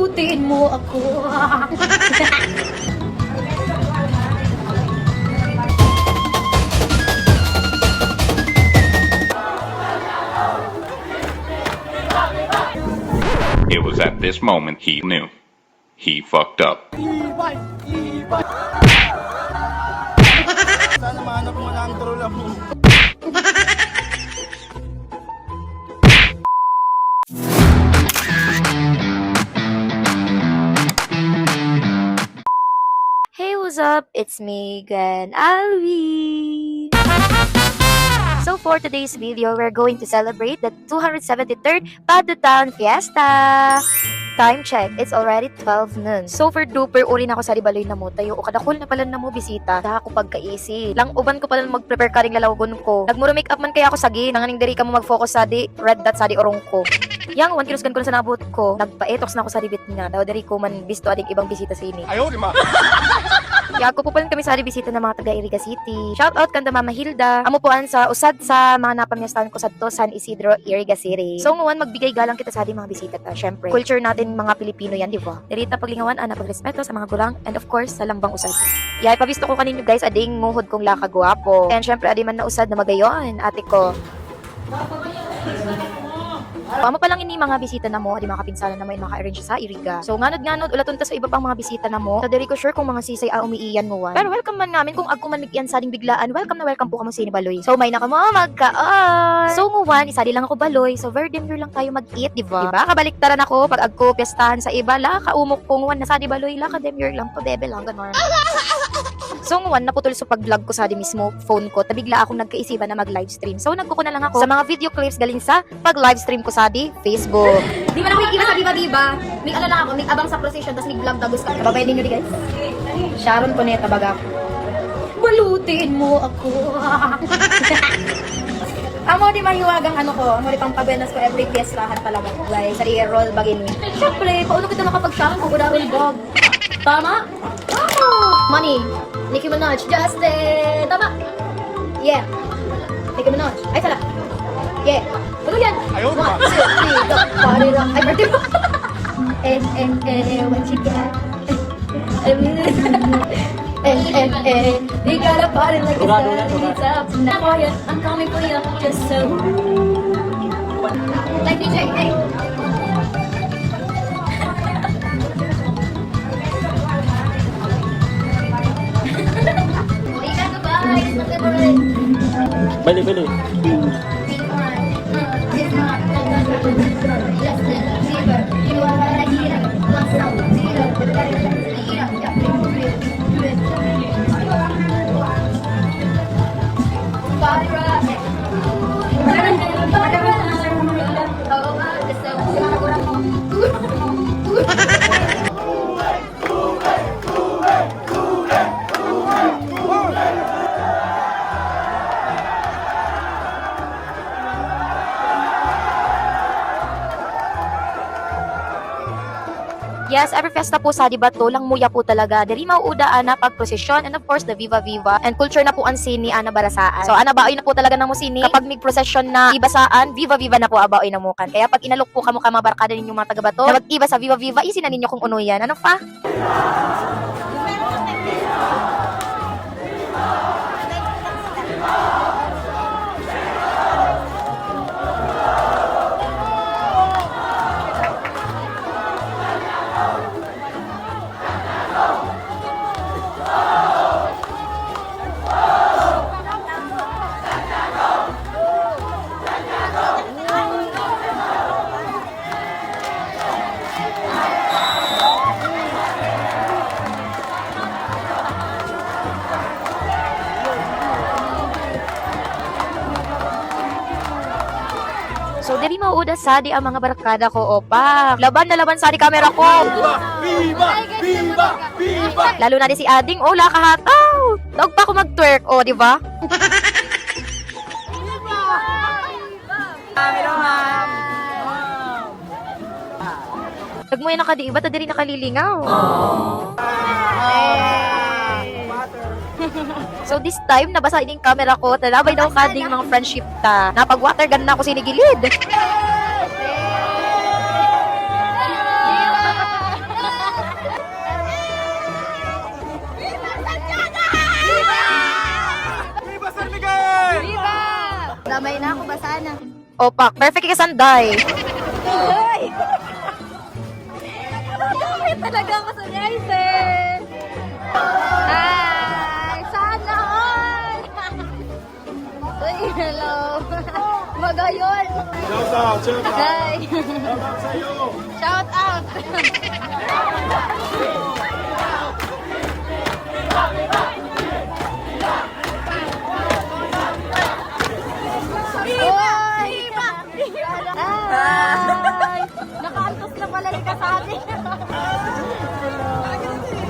Balutin mo ako. It was at this moment he knew. He fucked up. Sana mahanap mo na ang troll mo. Hey, what's up? It's me again, Alvi. So for today's video, we're going to celebrate the 273rd Padutan Fiesta. Time check, it's already 12 noon. Super duper uri na ako sa ribaloy na mo. Tayo o kadakol na pala na mo bisita. Da ako pagkaisi. Lang uban ko pala mag-prepare ka ring lalawagon ko. Nagmuro make up man kaya ako sagi. Nanganing diri ka mo mag-focus sa di red dot sa di orong ko. Yang 1 kilos ko na sa nabot ko. Nagpa-etox na ako sa ribit nga. Daw diri ko man bisto ading ibang bisita sa ini. Ayaw, di ma. Kaya ako pupalan kami sa bisita ng mga taga Iriga City. Shout out kanda Mama Hilda. Amo puan sa usad sa mga napamyastahan ko sa to San Isidro, Iriga City. So ngawan magbigay galang kita sa ating mga bisita ta. Syempre, culture natin mga Pilipino yan, di ba? Dirita paglingawan ana pagrespeto sa mga gulang and of course sa lambang usad. Yay, pabisto ko kaninyo guys ading nguhod kong lakagwapo. And syempre adi man na usad na magayon, ate ko. Amo pa lang ini mga bisita na mo, adi mga kapinsala na may maka-arrange sa Iriga. So nganod ulaton ta sa iba pang mga bisita na mo. Sa diri ko sure kung mga sisay umiiyan mo wan. Pero welcome man namin kung agko man migyan sa ding biglaan. Welcome na welcome po kamo sa ini baloy. So may nakamo magkaon. So nguwan isali lang ako baloy. So very demure lang tayo mag-eat, di ba? Diba? Kabaliktaran ako pag agko piestahan sa iba la kaumok ko nguwan na sa di baloy la ka demure lang to bebe lang ganon. So nguwan naputol sa pag-vlog ko sa di mismo phone ko. Tabigla akong nagkaisipan na mag-livestream. So nagkuko na lang ako sa mga video clips galing sa pag-livestream ko sa di Facebook. Di ba na may iba sa diba? May ano lang ako, may abang sa procession, tapos may vlog tapos ka. Kababay din nyo di guys. Sharon Cuneta baga. Balutin mo ako. Amo di mahiwagang ano ko, amo di pang pabenas ko every fiestahan talaga. Like, sa di roll bagin mi. Siyempre, paano kita makapag-shopping kung wala rin vlog? Tama? Tama! Money, Nicki Minaj, Justin! Tama! Yeah. Nicki Minaj. Ay, sala. Yeah. Ano yan? Ayaw, di ma. 1, 2, 3, go. Party rock. Ay, birthday mo. What you got? We gotta party like it's up tonight. Oh yeah, I'm coming for you, just so. Like DJ, hey. We got the vibes, my favorite. Bali. Yes, every fiesta po sa Dibato lang muya po talaga. Diri mauuda ana pag prosesyon and of course the Viva Viva and culture na po ang sini ana barasaan. So ana baoy na po talaga namo sini kapag mig prosesyon na ibasaan, Viva Viva na po abaoy na mukan. Kaya pag inalok po kamo ka mga barkada ninyo mga taga Bato, na mag-iba sa Viva Viva, isin na ninyo kung uno yan. Ano pa? So, diri mauuda sa di ang mga barkada ko, opa. Laban na laban sa di camera ko. Viva! Lalo na di si Ading, oh, lakahataw. Daog pa ako mag-twerk, oh, di ba? Nagmuya na ka di, iba ta diri nakalilingaw. So this time, nabasa din camera ko, talabay daw kading mga friendship ta. Napag-water gun na ako sinigilid. O, pak. Perfect ka sanday. Ay, talaga ako sa Jason. Ay, sana all. Uy, hello. Magayon. Shout out, shout out. Hi. Shout out sa'yo. Shout out. Uy! Ay! Nakaantos na pala ni Kasati.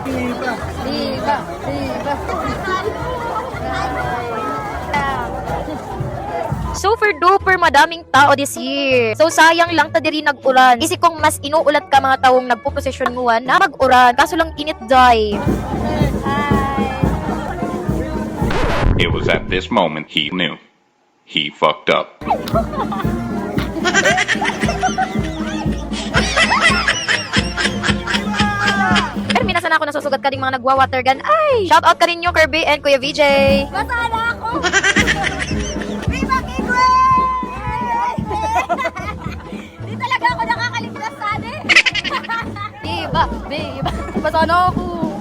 Diba? Diba? Diba? Super duper madaming tao this year. So sayang lang ta diri nag-ulan. Isip kong mas inuulat ka mga taong nagpo-posisyon nguwan na mag-uran. Kaso lang init day. It was at this moment he knew. He fucked up. Pero minasan ako nasusugat ka ding mga nagwa-water gun. Ay! Shout out ka rin yung Kirby and Kuya VJ. Masala ako! Viva Kikwe! Di talaga ako nakakaligtas sa atin. Viva! Viva! Basana ako.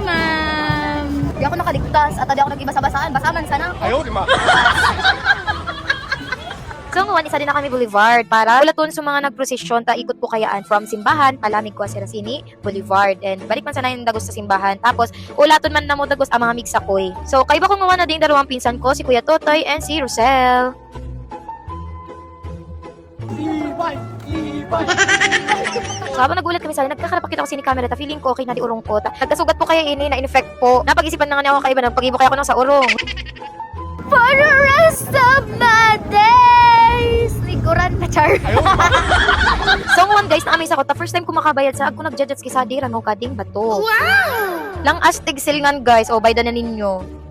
Ma'am. Di ako nakaligtas at di ako nag-ibasa-basaan. Basaman sana ako. Ayaw, di ma. So ngayon, isa din na kami Boulevard para ulaton sa mga nagprosesyon ta ikot po kayaan from simbahan, palamig ko si Racini, Boulevard. And balik man sana yung dagos sa simbahan. Tapos ulaton man na mo dagos ang mga migsakoy. So kayo ba kung ngayon na din dalawang pinsan ko, si Kuya Totoy and si Rosel. Ibay! Ibay! So habang nagulat kami sa nagkakarapakita ko si ni camera ta feeling ko okay na di urong ko. Nagkasugat po kaya ini na in-effect po. Napag-isipan na nga niya ako kaiba nang pag-ibo kaya ako nang sa urong. For the rest of my days! Liguran na char. So ngayon guys, na-amaze ako. Ta first time ko makabayad sa ako nag-judge sa Sadira no kading bato. Wow! Lang astig silingan guys. O bayda na ninyo.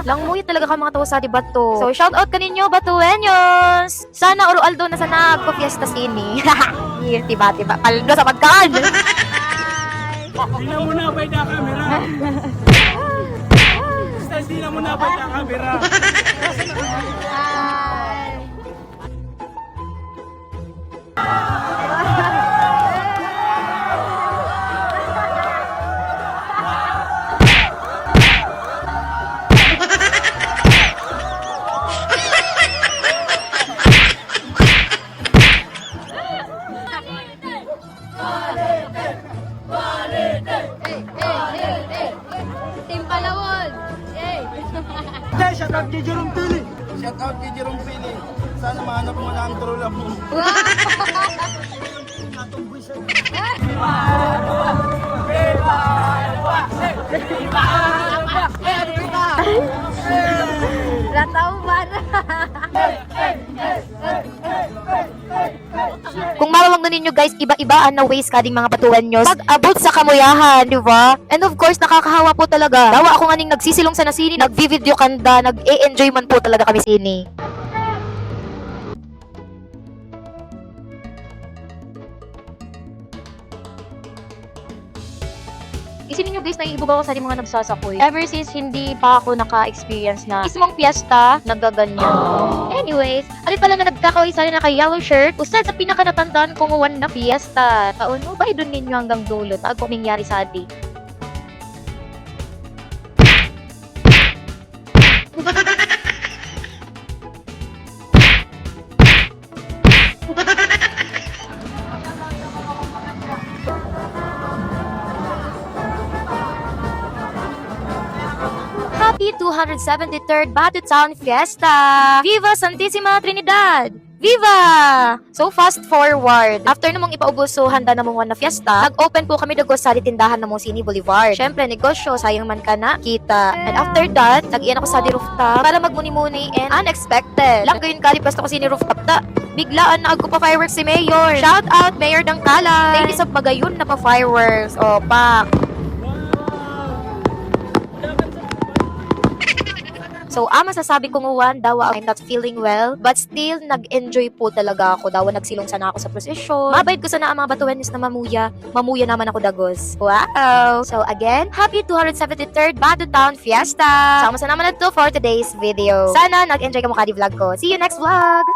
Lang muyot talaga ka mga tawo sa bato. So shout out kaninyo Batuenyos. Sana Oroaldo na sana nagpo-fiesta sini. Tiba-tiba paldo sa pagkaan. Sila mo na bay na camera. Sila mo na bay na camera. Team Palawon. Yay! Shout out kay Jerome Pili. Shout out kay Jerome Pili. Sana mahanap mo na ang trola mo. Ratauban. Kung mawawag na ninyo guys, iba-ibaan na ways kading mga batuan nyo. Pag-abot sa kamuyahan, di ba? And of course, nakakahawa po talaga. Dawa ako nga ning nagsisilong sa nasini, nag-video kanda, nag-e-enjoy man po talaga kami sini. Isipin nyo guys, naiibog ako sa mga nagsasakoy. Ever since hindi pa ako naka-experience na ismong fiesta, nagaganyan. Anyways, alit pala na nagkakaway sana na kay yellow shirt, usad sa pinaka-natandaan kong one na fiesta. Taon mo ba doon ninyo hanggang dulo? Taag kong nangyari sa adi. Happy 273rd Batut Town Fiesta! Viva Santissima Trinidad! Viva! So fast forward. After namang ipaubos so handa namang na fiesta, nag-open po kami dagos sa tindahan namang Sini Boulevard. Syempre negosyo, sayang man ka na kita. And after that, nag-iyan ako sa di rooftop para magmuni-muni and unexpected. Lang gayon kalipas ako Sini rooftop ta. Biglaan na ako pa fireworks si Mayor. Shout out Mayor Dangkala. Ladies of Magayon na pa fireworks. O pak. So, masasabi ko nguwan, dawa I'm not feeling well, but still, nag-enjoy po talaga ako. Dawa nagsilong sana ako sa prosesyon. Mabayad ko sana ang mga batuhan na mamuya naman ako dagos. Wow! So, again, happy 273rd Batu Town Fiesta! Sama sa naman na to for today's video. Sana nag-enjoy ka mo ka di vlog ko. See you next vlog!